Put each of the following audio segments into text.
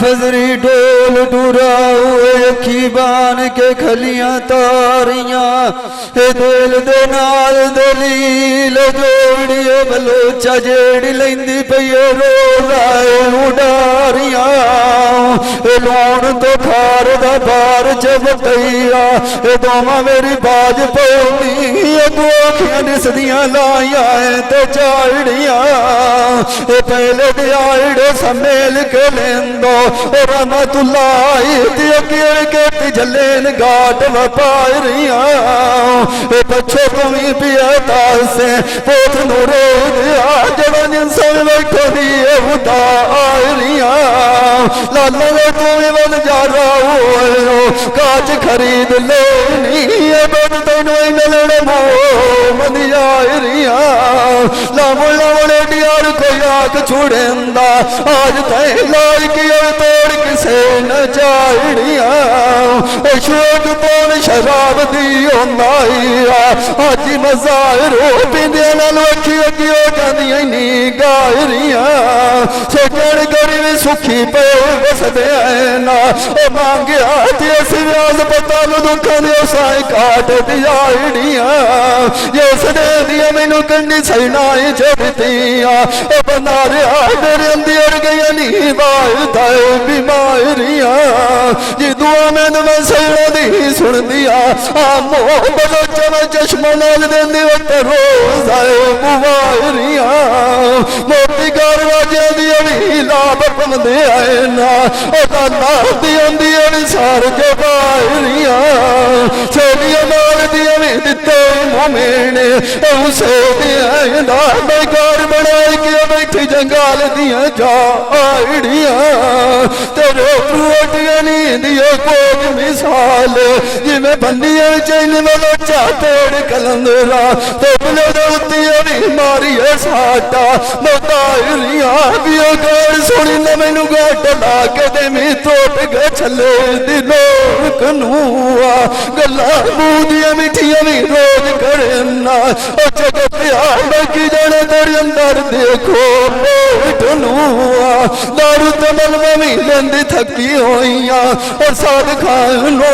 फजरी डोल डुरा अखी बान के खलियां तारियां दिल दे नाल दलील जोड़िए बलोचा जेड़ी लेंदी पई रोज़ा उडारियां लूण तो खार दा बार चबकैया दोवां मेरी बाज पौनी अगो अखियां दिसदियां लाइया ते झाड़ियां पहले दिहाड़े सम्मेल के लेंदो रहमतुल्लाह ते अकेड़ के जलेन घाट वपारियां पछो कमी पिया से पोत नूरे जड़ा जिनसन बैठो दी उदा आरियां लाला ने तुम्हें बन जा रहा हो काच खरीद लेनी बन तेनों मिलने मो मनी आरियां लामो लामो डियार कोई आग छुड़ेंदा आज तय लाइक तोड़ किसे न चाड़ियां शोक तोड़ शराब दी होंदाइया आज मजारो पिंदे नाल अखी अगी हो जांदियां नी गायरियां सोचण गरीब सुखी पे वसदे ना ओ मांगया ते सिराज पता नु दुखां दे साई काट दियाड़ियां जिस दे दिया मैनू कंडी सैनाई जबतियां ओ बना रहा तेरे अंदर गई नी बाल थाए बीमारियां जी दुआ मैनू मैं सैना दी सुन दिया आमो बलो चमा चश्मा नाल देंदी वक्त रोज आए मुबारियां मोती कारवाजे दिया भी लाभ पमदे आए ना ओ ताना दिया दिया सार जबारियां सेविया नाल दिया भी दिते मोमेने उसे दिया ना बेकार बनाई के बैठी जंगाल दिया जाड़ियां तेरे रोटियां नी दिया कोई मिसाल जिमें बंदियां चैन वाला चातोड़ कलंदरा तो बिलो दौतिया भी मारी है साटा मोतारियां भी गाड़ सुनी न मैनू गाट ला के दे मी तोप गए छले दिलो कनूआ गल्ला बूदियां मिठियां भी रोज करे ना ओ जगत आड़ की जाने तेरे अंदर देखो टनूआ दारू तमल में लेंदी थकी होइया और साध खान लो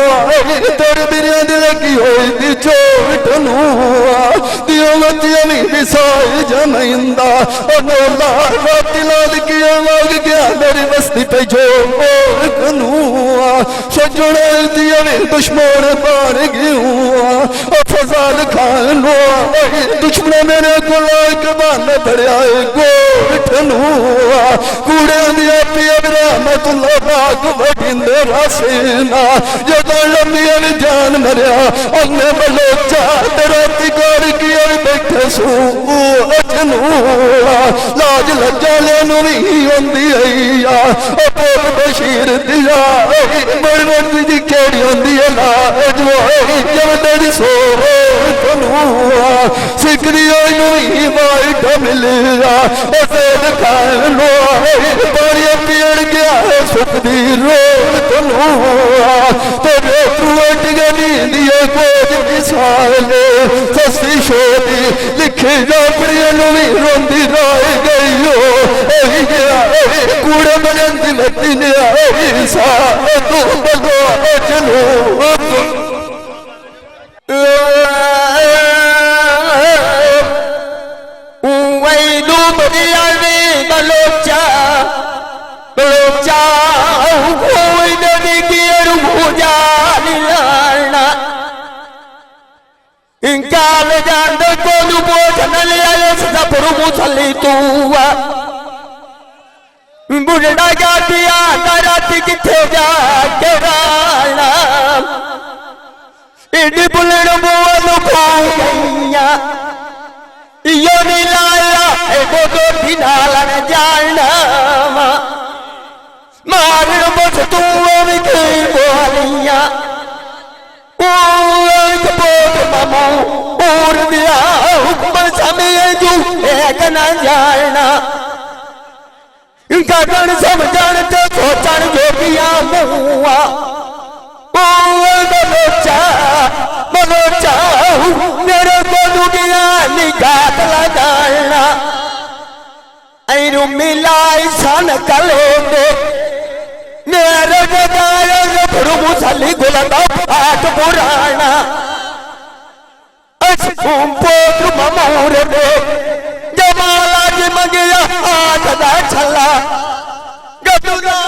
तेरे बिरिया दी लगी होई दी चोट नूआ दियो मतिया मी बिसाई जमैंदा और नोला राती लाद किया मांग गया मेरी बस्ती पे जो कनूआ सजने दिया मी दुश्मन पार गया और फजाल खान लो दुश्मन मेरे को लाइक बहाने भरिया गोठ नूआ कूड़े दिया पिया रहमतुल्लाह बाग वडिंदे रासेना जदा लंबिया ने जान मरिया अन्ने बलोचा राती कार किया बैठे सू अजनूआ लाज लज्जा लेनू भी होंदी हैया पोप बशीर दिया मरवत दी केड़ी होंदी है लाज वो जब तेरी सो तनूआ सिकरी होई वाइट मिलिया ओ सेद खान लो पानी पीण गया सुख दी रोज तनूआ तेरे fruit गनी दिए कोई मिसाल सस्ती शोदी लिखी जापड़िया भी रोंदी रह गई हो कूड़े बनती लती ने सा तू बलो चलो वैलू बलिया बलोचा बलोचा कोई नदी की भूजा लाना इंकाल जान को भोजन लिया सपुर मुसली तू बुढ़ा क्या किया राती किथे जा के राना इडी बुलड़ बोल गैया यो नी लाया एगो दो दिनाल न जाना मार बस तू भी कहीं बोलिया बोल मामू और दिया हुक्म समय जू एक न जाना गगन समझण ते सोचण जोगिया मुआ बलोचा बलोचा मेरे को दुनिया निगात लगाना ऐरू मिलाई सन कलोगे मेरे जगाए गुरु मुसली गुलता पाठ पुराना पोत्र ममूर दे जमाला जी मंगिया हाथ दा छला गदुरा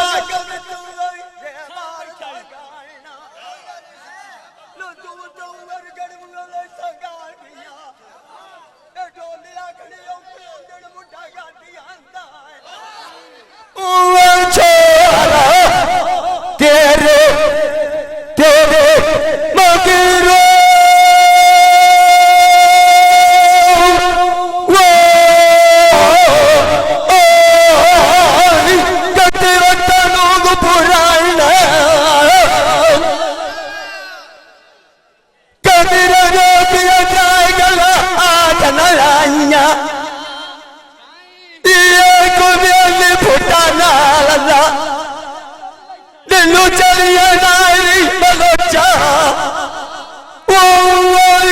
मैनू चलिए नाई बलोचा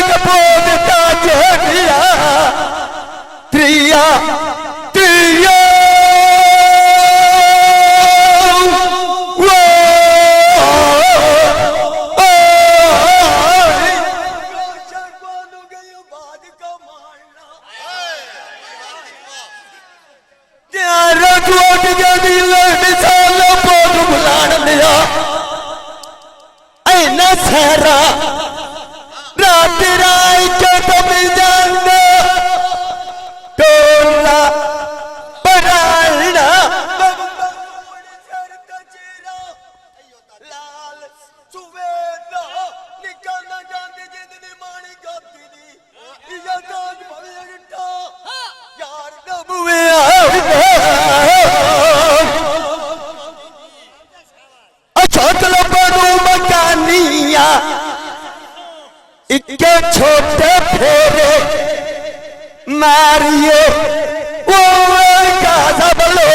कपोद का जोड़िया त्रिया त्रिया सहरा रात राय के तुम जानो टोला पराना लाल सुवेदा निकालना जानते जिंदगी मानी गाती दी या गाज भवे अगटा यार डबुए छोटलो बड़ू मकानिया इक्के छोटे फेरे मारिए वो काजा बलो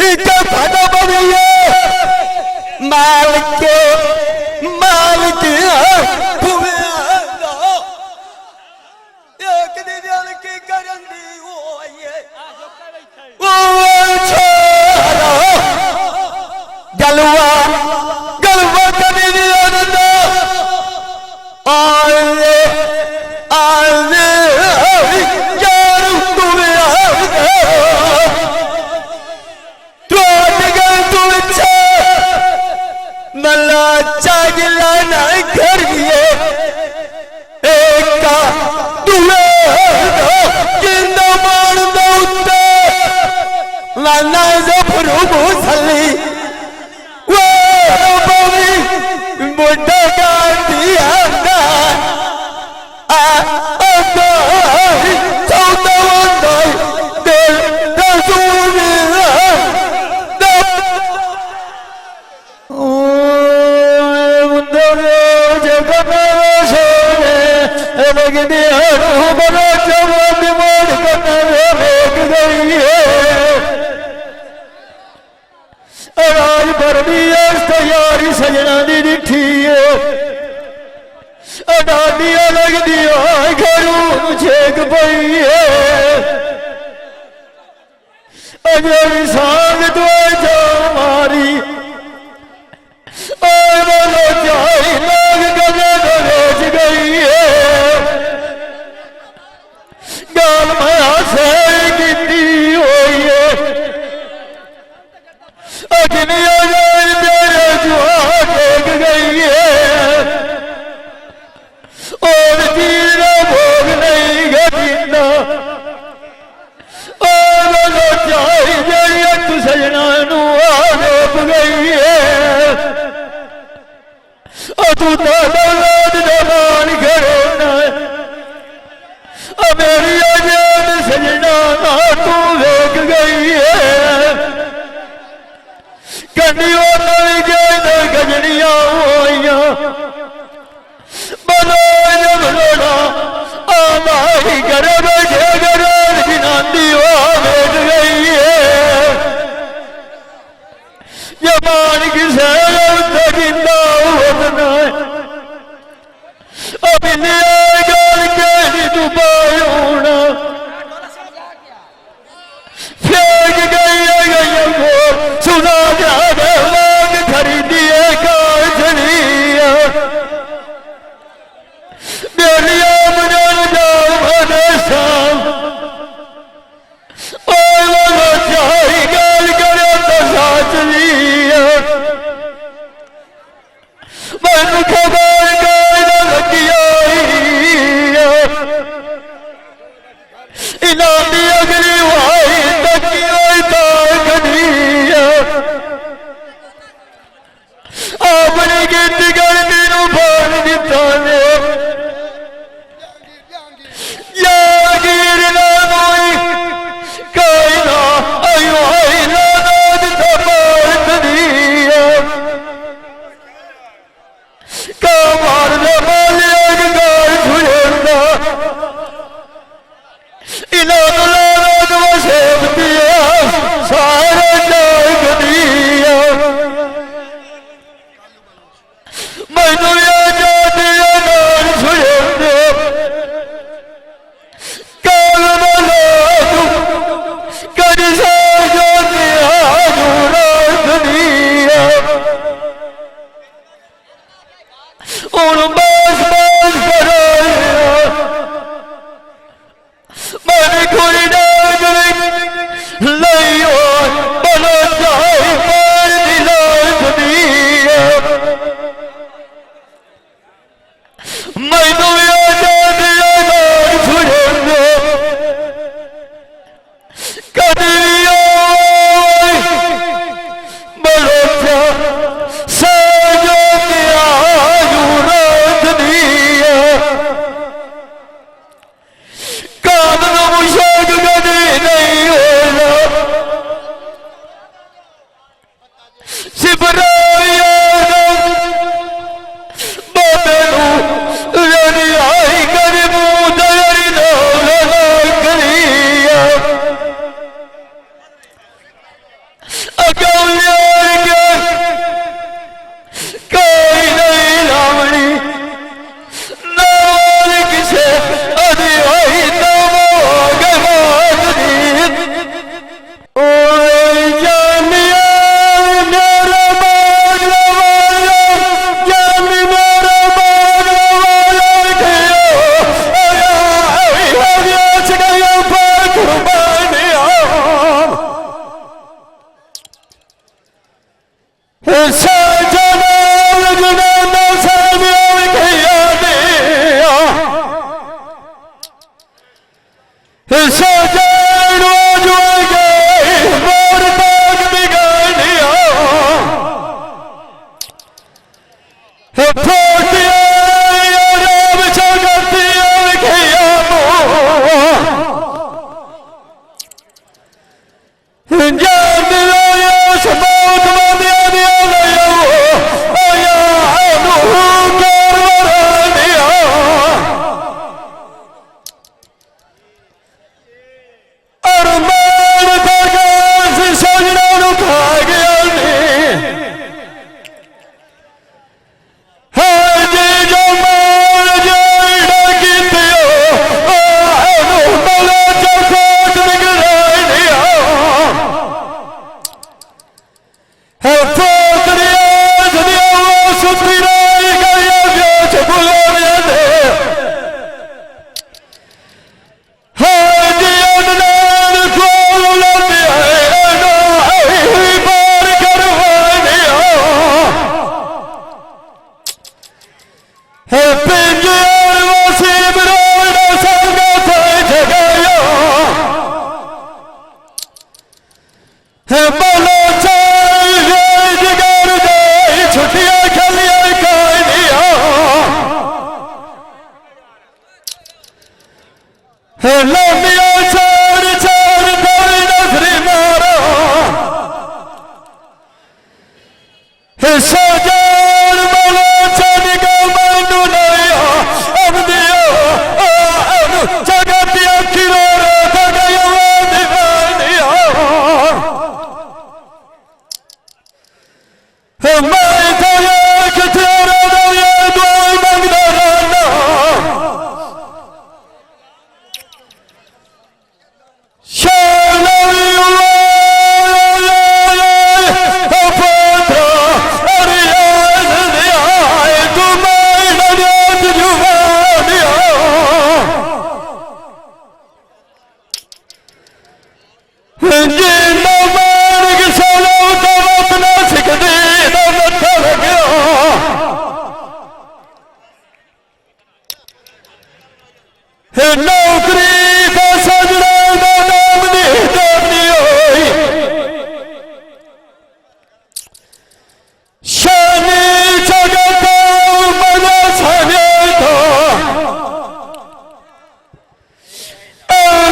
इक्के फटो बनिए माल के एक दिन की करंदी वो ये छोरा गलवा गलवा कभी नहीं आनंद आले आले यार तुम्हें तो निकल तुम चे मला चागिला नहीं करिए एक का तुम्हें जिंदा मार दो उठे लाना जफरू मुसली मुझे दिया राज भरनी तैयारी सजना दी डिठी डालिया लगती घरू छेक पई अजे सांग तो जा मारी बोलो चाई लोग गले बेच गई गाल माया से गिनती हुई अग्निया मेरे जुआ देख गई और तीर भोग नहीं गीना और चाहिए तू सजना रोप गई तू तो दौलत जबान करो मेरी आजाद सजना तू देख गई कंडियों नहीं गए गजनिया होइया बलोड़ा आमाही करे बैठे गरार जिनांदी वो बैठ गई है जबान की सैलत गिंदा होतना अब इन्हें गाल के नहीं दुबाई होना फेंक गई वो सुना जाए लोग खरीदिए कार चलिए मेरिया मुझे जाओ भले शाम और चाहे गाल करे तो साच लिया सजान वाला चढ़ के मैनू नया अब दिया जगत आखी रो मैं तेरे तेरा दरिया दुआ मंगदा रहना नौकरी का सजना का नाम नहीं देनी होई शानी जगत मजा सने तो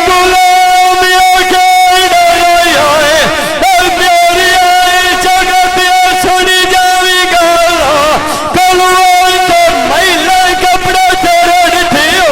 गुलामिया के डराए प्यारी आई जगत सुनी जावी गाला कलुआ तो महिला कपड़ा तेरे ठियो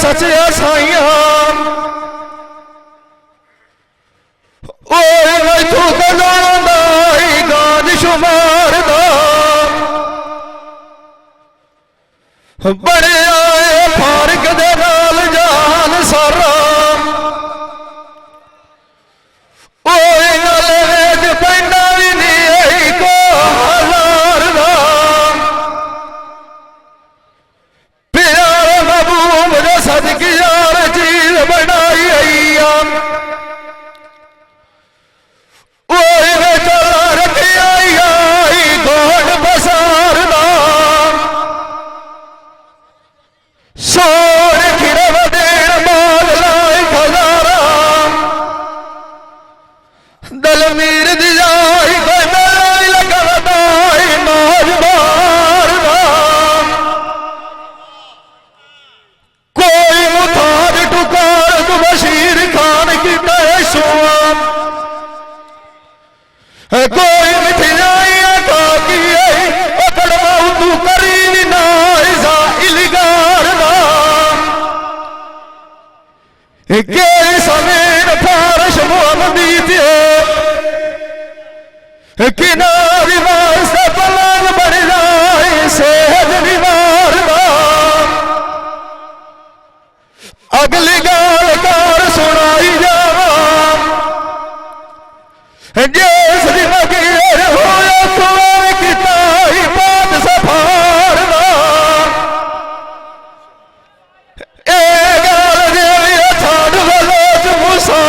सचिया साइया तू गाज शुमार बड़े आए फारक दे नाल जान सारा गले वेच पैंदा भी नहीं को हजार दा प्यार महबूब जो सदकी यार चीज बनाई आईया रखी आई गोड बसार दा के समीन फारश मोहम्मदी किनारी वास्ते पलंग बन जाए सेहत निवार अगली गाल कार सुनाई जावा जिस दिन गिर होया कुआं किता ही बात सफारना ए गाल देवी छाड़ वलोच मूसा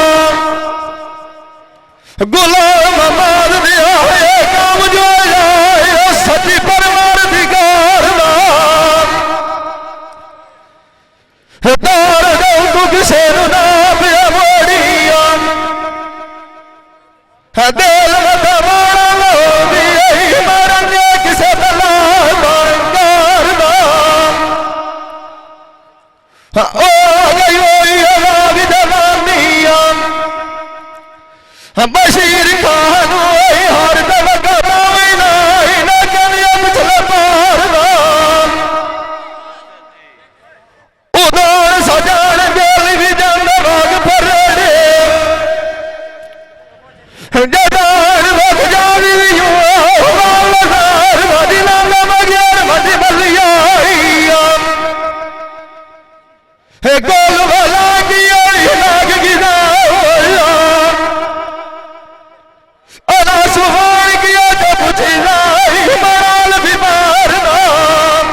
गुलाम मार दिया है काम जो आए सच्ची परवार दिगारना तार दो तू किसे ना पिया मोड़िया दिल मत मारा लो भी मरने किसे तला बंगारना ओ गई हुई आवाज़ जवानिया बशीर खान हर तबका पाविना ना कनिया पिछला पारना उदार सजान जेल भी जान भाग फरड़े जदार वक जावी यूं वालदार मदीना में मगर मदी बलिया है गोल वाला की लाग गिरा अना सुहान किया तो मुझे लाई मराल बीमार नाम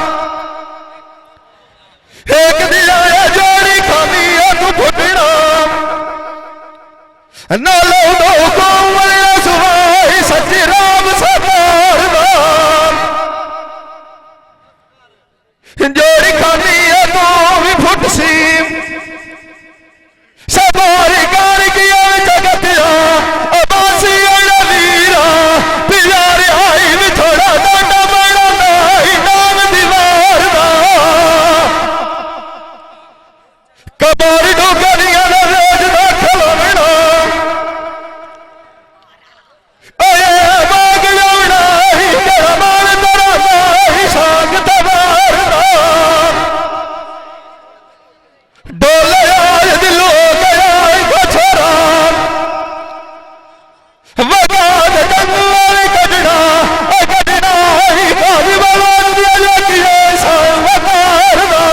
एक दिया जोड़ी खामी तू फुटना न लो दो कोमल सुहाई सच्ची राम सवार नाम जोड़ी खामी तू भी फुट सी सवारी कार किया जगतिया अबासी वीरा प्यारे आई भी थोड़ा डांडा बड़ा नहीं नाम दीवार कबारी डोगरिया रोज ना खलोना अये बाग जाना ही तेरा मान तेरा ही शांग तबार डोले आए दिलो गया बछरा वगाद डंगवाल कटना ही काली बाबा दिया जाती है सावकारना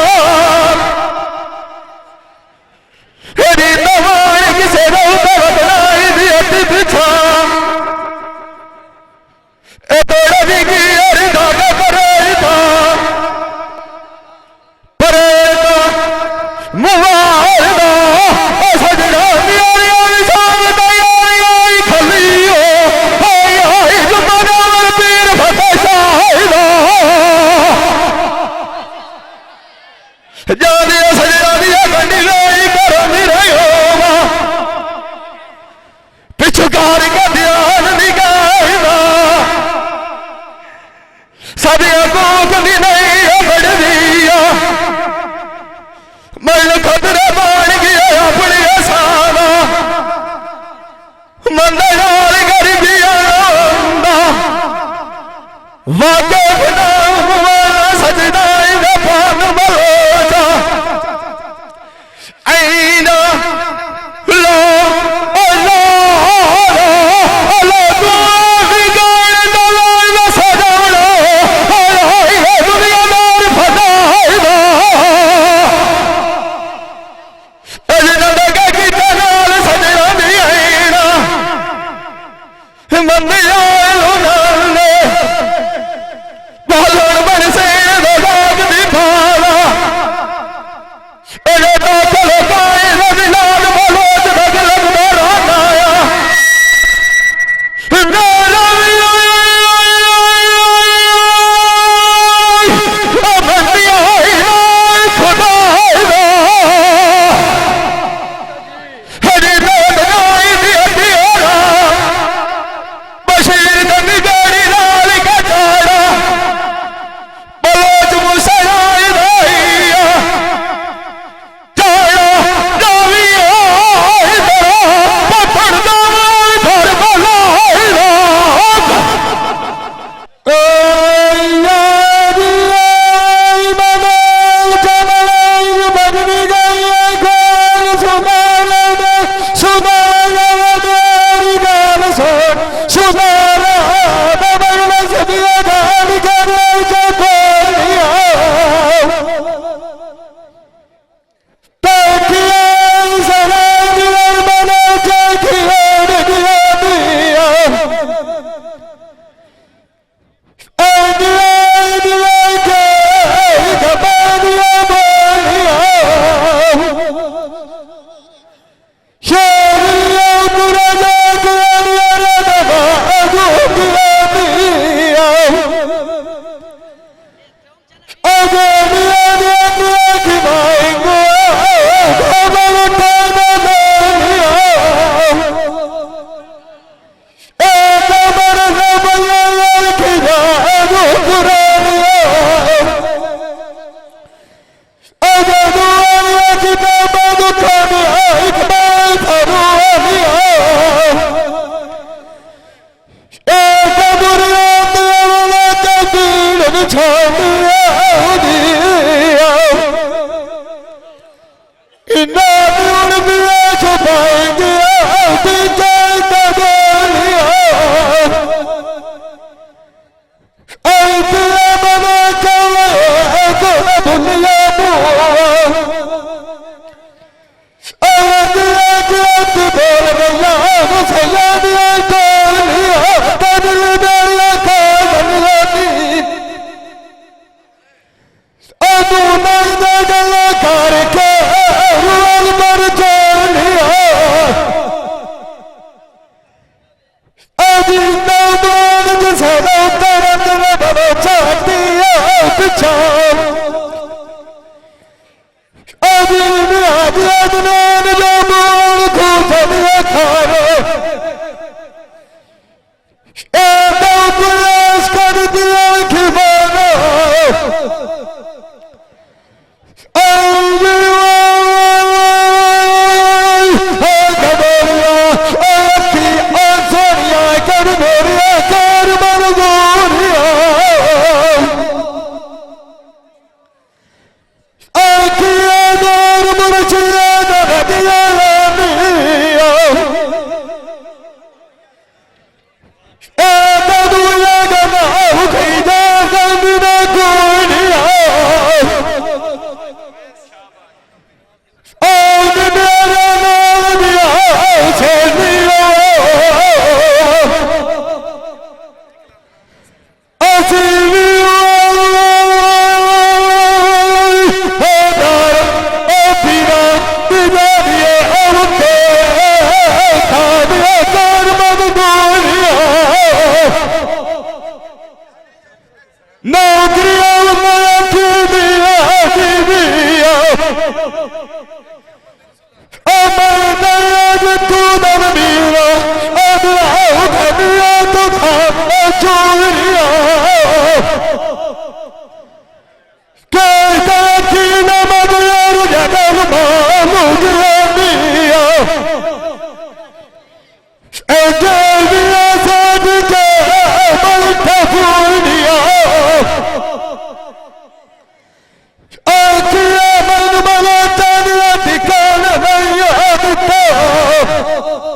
Oh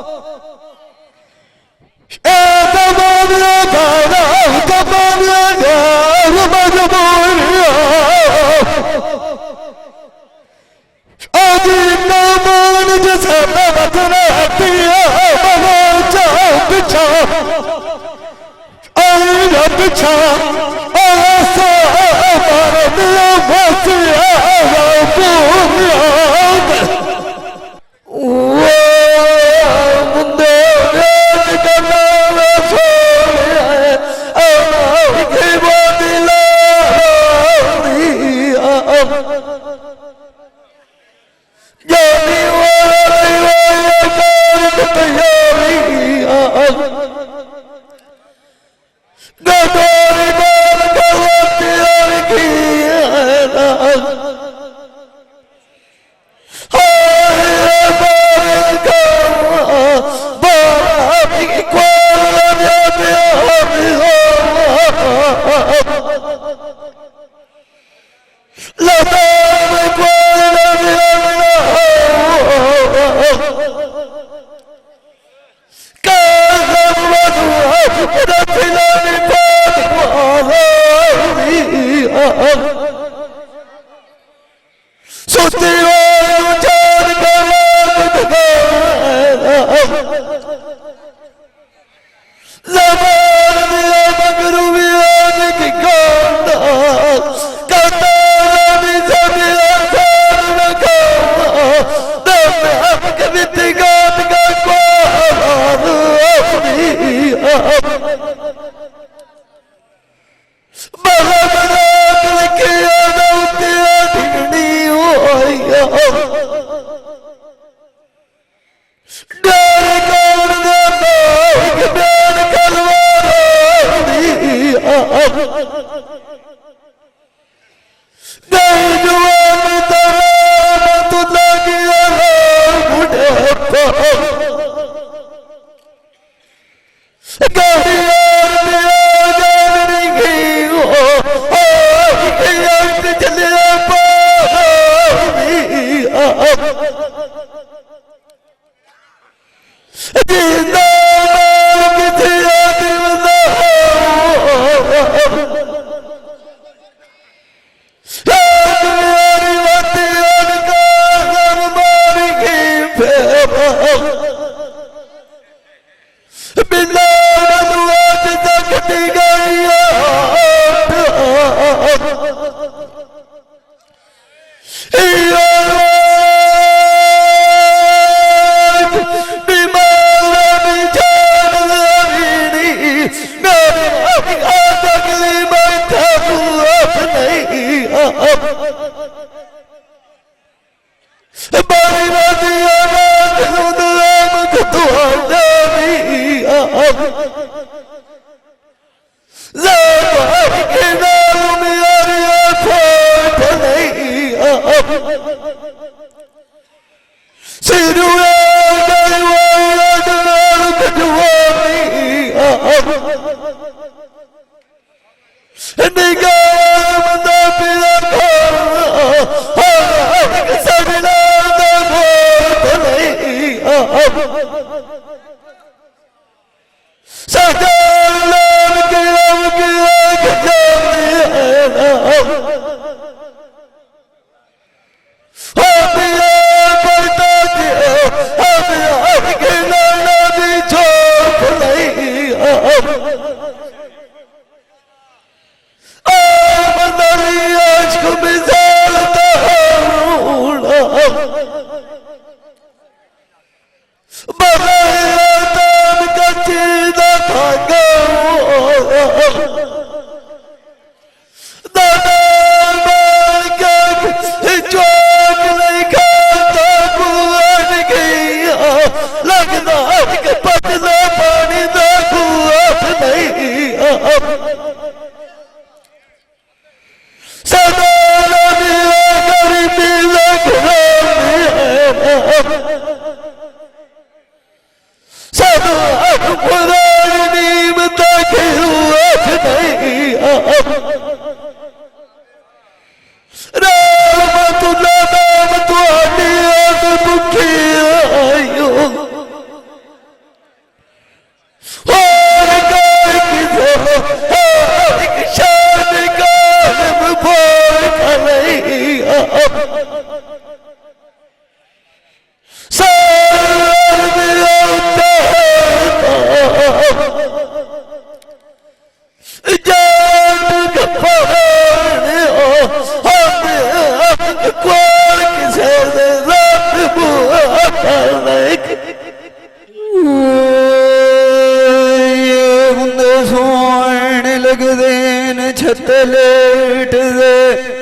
लेट दे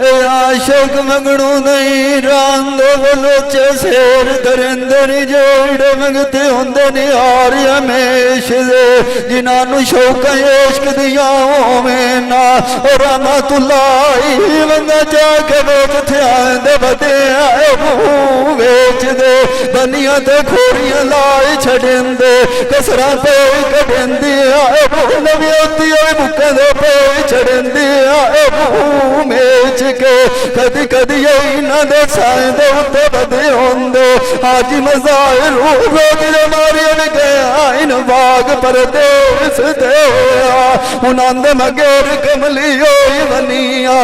आशक मंगणू नहीं रांदो बलोचे शेर दरिंदर जोड़ मंगते होंदे निहार हमेश दे जिन्हां शौक इश्क दिया में ना रहमतुल्लाह बंदा जाके बेच थे बदे आए मुंह बेच दे बनिया ते खोरियां लाई छड़ेंदे कसरा पे कढ़ेंदी आए मुंह नव्योती मुक्का दे पे छड़ेंदी आए मुंह बेच के कदी कदी इन्हां दे साए दे उत्ते बदे होंदे आज मज़ाहिर रोज़ मारियन गया इन बाग परदेस दे उन्हां दे मगेर कमली होई बनिया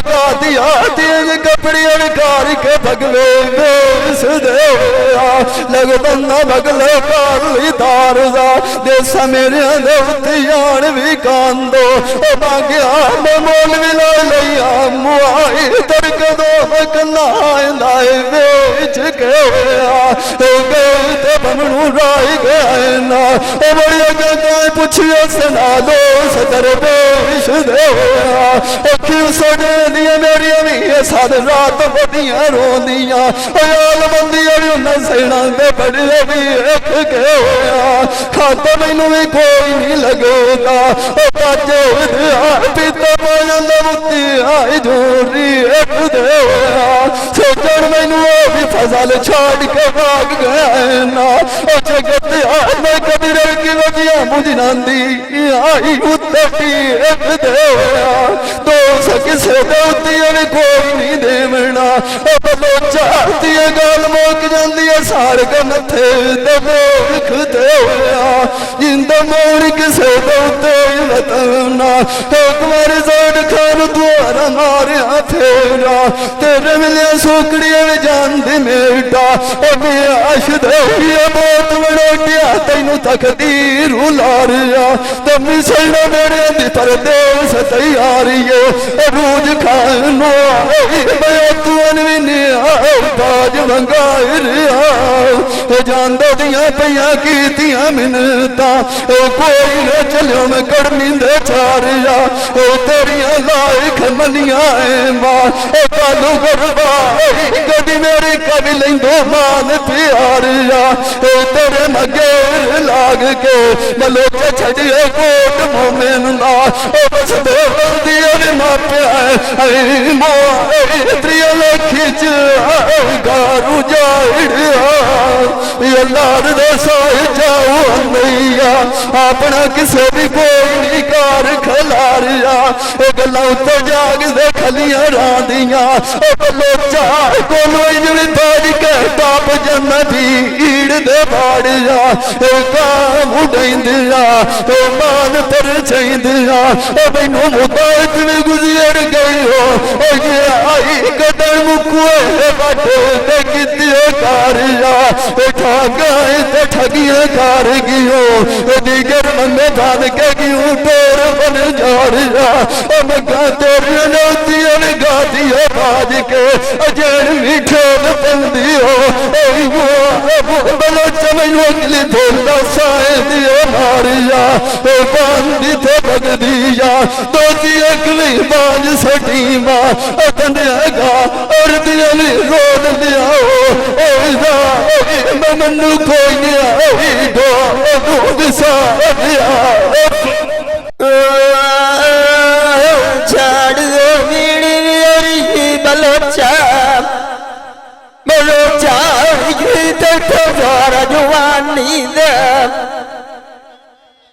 कादिया तेज कपड़ी कार के भगवे बेस दे लग बंदा भगले काली तारदा देसा मेरे दे उत्ते यान भी कांदो बागिया मोल भी ला लिया मुआई तड़क दो कला लाए बेच के गए ते बमनू राई गए ना बड़ी अगर पुछियो सुना दो सदर पेश दे अखी सोने दिया मेरी भी साध रात बदियां रोंदियां याल बंदियां भी उन्हें सैना दे बड़े भी एक के होया खाता मैनू भी कोई नहीं लगेगा बाजे पीता पाया लबुती आई जोरी एक दे होया सोचन मैनू भी फसल छोड़ के भाग गया ना जगत मैं कभी की वजिया मुझे नंदी आई उत्ती एक दे होया दो किसे दौती कोई नहीं देवना बलो चाहती है गल मुक जाती है साड़ के मथे देख दे होया जिंद मोड़ किसे दौते वतना एक बार जोड़ खान द्वारा मारिया फेरा तेरे मिले सुकड़िया में जानती मेटा मैं आश दे बहुत बड़ोटिया तेनू तकदीर उलारिया तमी सैना मेरे दी परदेस तैयारी रोज खानो मैं तुन भी नहीं बाज मंगाई रिया जानदा दियां पईयां कीतियां मिन्नतां कोई न चलियो मैं कड़मी दे चारिया तेरियां लाइक मनिया मां कालू गरबा गड्डी मेरी कभी लेंदो मान प्यारिया तेरे मगे लाग के मलोचे छड़िए कोट मोमेन ना बस दो बंदियां ने मापिया त्रिया खिच गारू जाड़िया लार दसा जाओ नैया अपना किसे भी कोई नहीं कार खलारिया गल्ला उत्ते जाग दे खलियां रांदियां बलोचा कोलो इंजली ताज के टाप जन्नती ईड़ दे बाड़िया काम उड़ाइंदिया मान पर चाहिंदिया मैनू मुदात में गुजर गई हो ये आई कदर मुकुए बाटे ते कितियो कारिया ठगाए ते ठगियां कर गियो दिगर मंगे धान के गियो टोर बन जारिया मगा तेरी नौतियां ने गा दिया बाज के अजर मीठे न पंदियो बलो चमैनू अगली बोला साए दियो मारिया बांधी थे भगदिया दोती अगली बाज सटी मां तंदेगा और दिया ली रोड दिया मनु कोई नहीं दो दिशा छाड़ दो मीड़ी बलोचा बलोचा तो द्वारा जवानी दे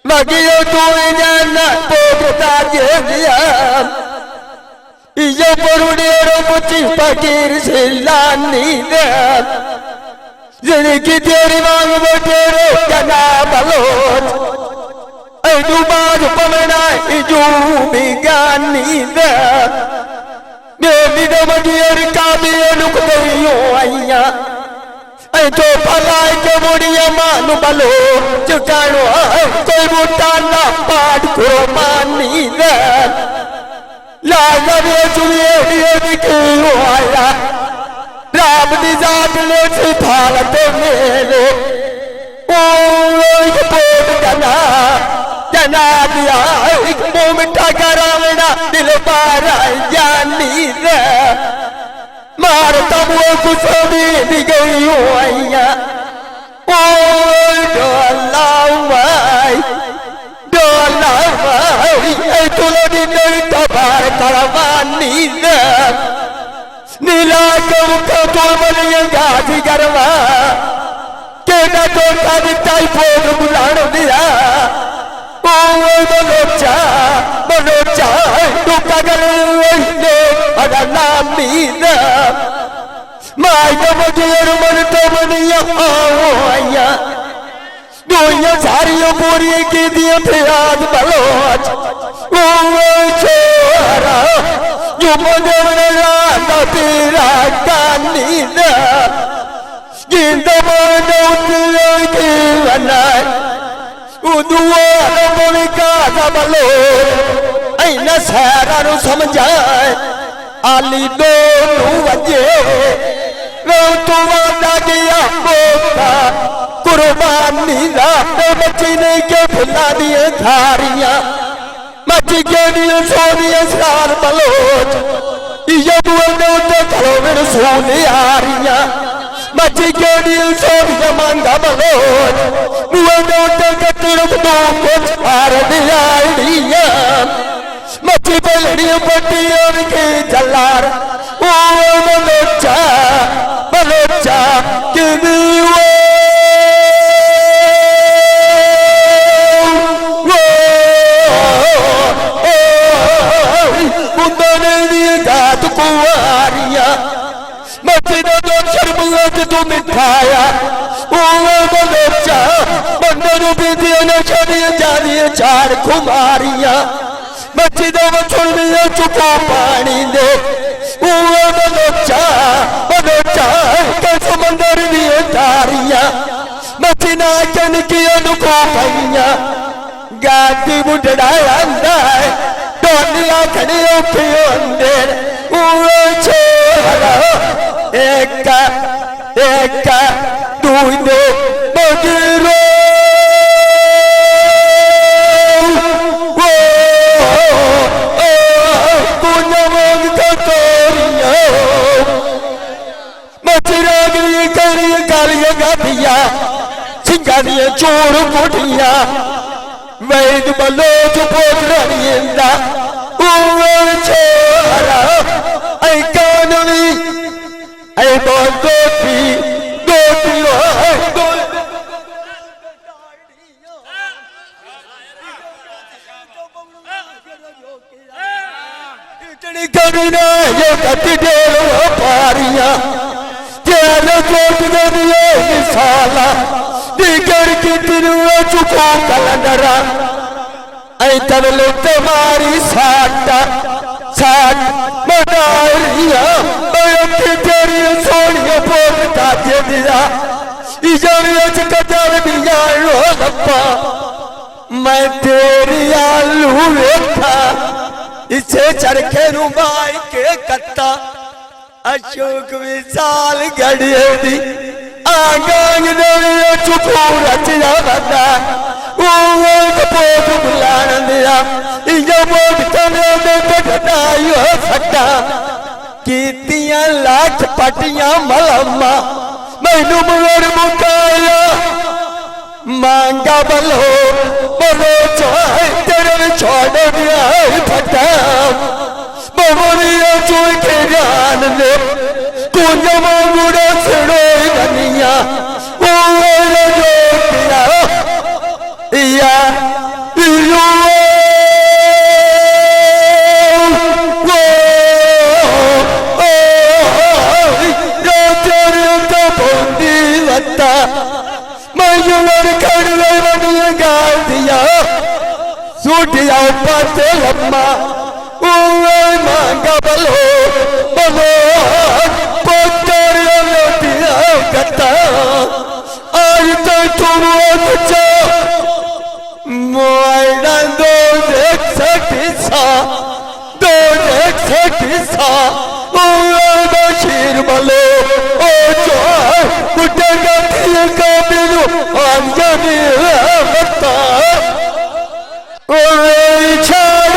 मगियो तू जाना पोता दिया ये परुड़ेरो मुची पकीर से लानी दे जिनकी तेरी मांग बटेरो जना बलोच ऐदू बाज पमना इजू बिगानी दे बेबी दो मगियर काबी लुक गईयो आइया ऐ तो फलाई के मुड़िया मानु बलो चुटानो कोई बूटा ना पाट को मानी दे लागा वे चुलिए दिए क्यों आया राम दी जात ले सिफारत मेरे ओ पोत जना जना दिया एक मुंह मिठा करावना दिल पारा जानी रे मार तब वो कुछ भी गई हो आइया ओ डोला भाई तुलो दिन कबार करवानी रे नीला कब को तो बनिया गाजी करवा के ना तो कादी टाइफोड बुलानो दिया ओ बलोचा तू पागल ने अगर नाम मीना माय तो मुझे मन तो बनिया आओ आया दुनिया सारी पूरी की दिए प्याज बलोच ओ छोरा जो मुझे ना तेरा कानी ना जिंदा मानो की बना उदुआ बोली का बलो ऐ न सारा नु समझाए आली दो वजे रो तो वादा गया बोता कुरो सारियां मच गई सोनिया सार बलोच चलो मेरे सोने आ रही मच गई सोनिया मांगा बलोच मची बलड़ी पट्टी के जलार बलोचा बलोचा कि गात कुआरिया मस्जिद तो शर्मुत तू मिठाया बलोचा बंदर भी दिया छड़िया जानिए चार कुमारिया मस्जिद में चुका पानी दे बलोचा बलोचा के समंदर दिए तारिया मचीना चन की अनुको भैया गाती बुढ़ा आंदा है डोलिया खड़ी उठी अंदर छोरा एक दूने मगरो मचरागली करी गालियां गादिया सिंगारियां चोर मुठिया वैद बलोच पोतरिंदा छोरा ऐ कानवी ऐ दोती इतनी करुणा ये कति डेलो पारिया तेरे कोट दिए मिसाला दिगर की तिरुआ चुको कलंदरा ऐ तबले तुम्हारी साटा साट मनारिया मैं तेरी सोनिया बोलता दे दिया इजारिया चकदार बिया लो लपा मैं तेरी आलू देखा इसे चरखे रुबाई के कत्ता अशोक विशाल गड़िए दी आगांग देविया चुकू रचिया बता पोत बुलान दिया इजा बोट कने दे कटायो फटा कीतियां लाख पटियां मलम्मा मैनू मगर मुकाया मांगा बलो बलो चाहे तेरे छोड़ दिया फटा बबरिया चोई के जान ले कुंज मांगुड़ा सिड़ो बनिया सूटिया पाते लम्मा मांगा बलो बलो पोतरिया लोटिया गता आज तो तुम बच्चा मोइना दो देख सकिसा शीर बलो ओ जो कुटेगा दिल का बिनु अंजनी बता छोड़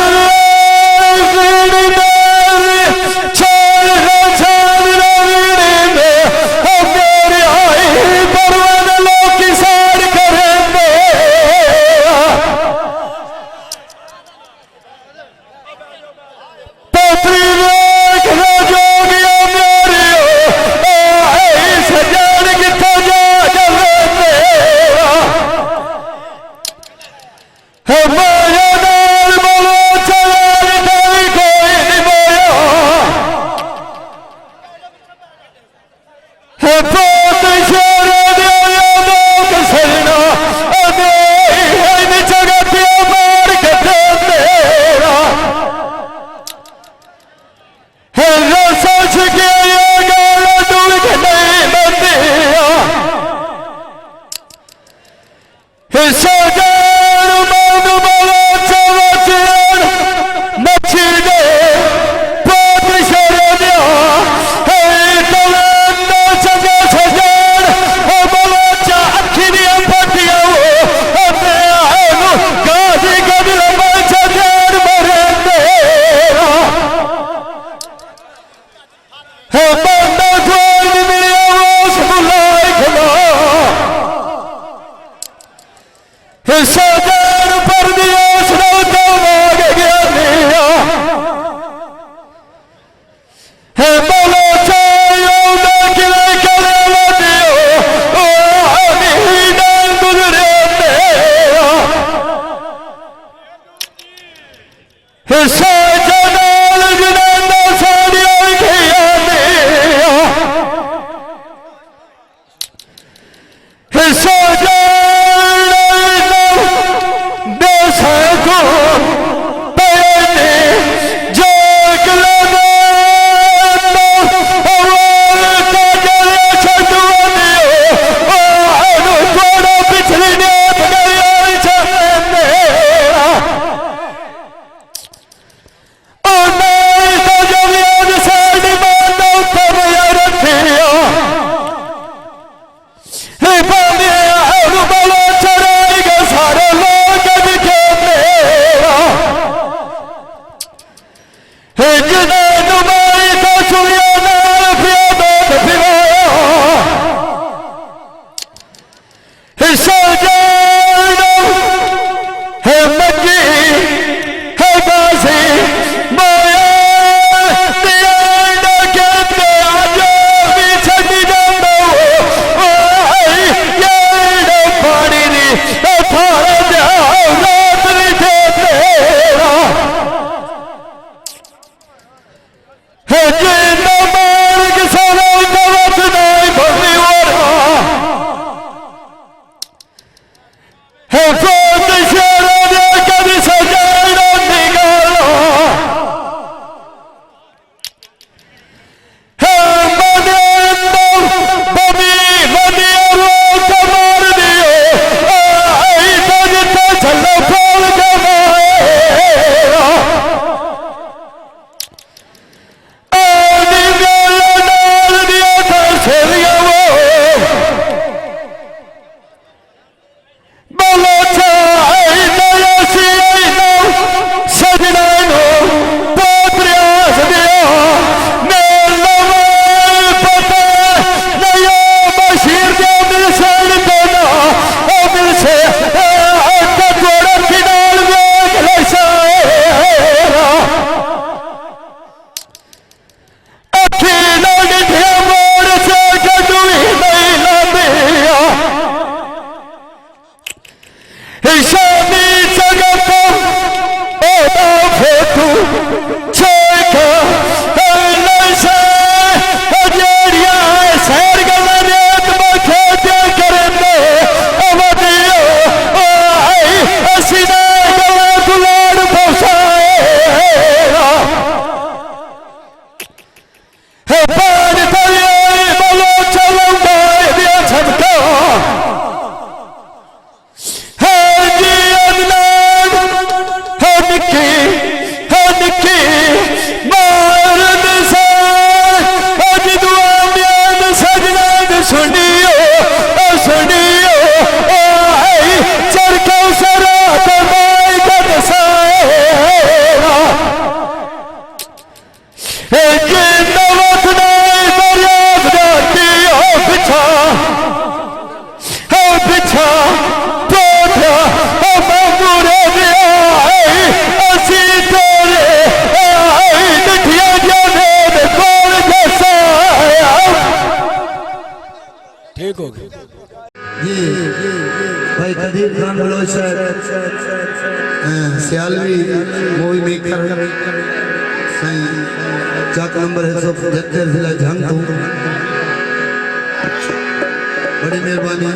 सो ठीक हो गया। ये भाई Qadeer Khan Baloch Sialvi movie maker Chak number 175 जिला झंग बड़ी मेहरबानी।